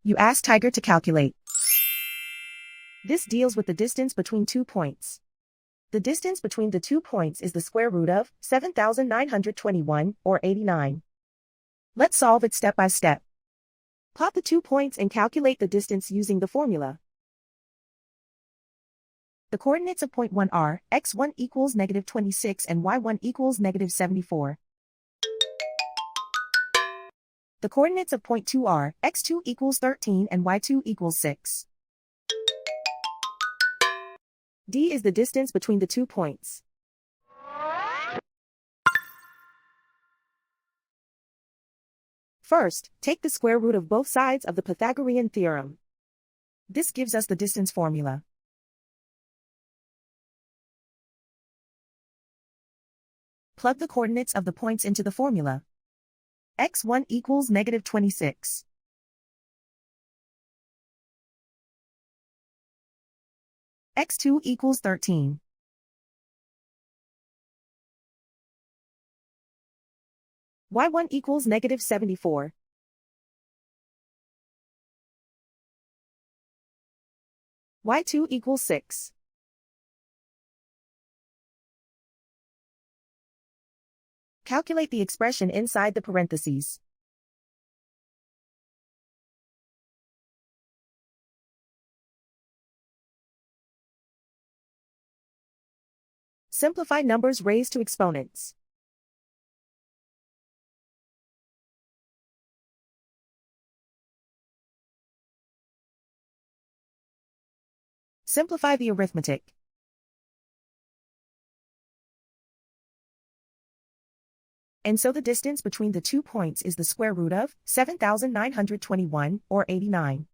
You ask Tiger to calculate. This deals with the distance between 2 points. The distance between the 2 points is the square root of 7,921, or 89. Let's solve it step by step. Plot the 2 points and calculate the distance using the formula. The coordinates of point 1 are x1 equals -26 and y1 equals -74. The coordinates of point 2 are x2 equals 13 and y2 equals 6. D is the distance between the 2 points. First, take the square root of both sides of the Pythagorean theorem. This gives us the distance formula. Plug the coordinates of the points into the formula. x1 equals -26. x2 equals 13. y1 equals -74. y2 equals 6. Calculate the expression inside the parentheses. Simplify numbers raised to exponents. Simplify the arithmetic. And so the distance between the 2 points is the square root of 7,921, or 89.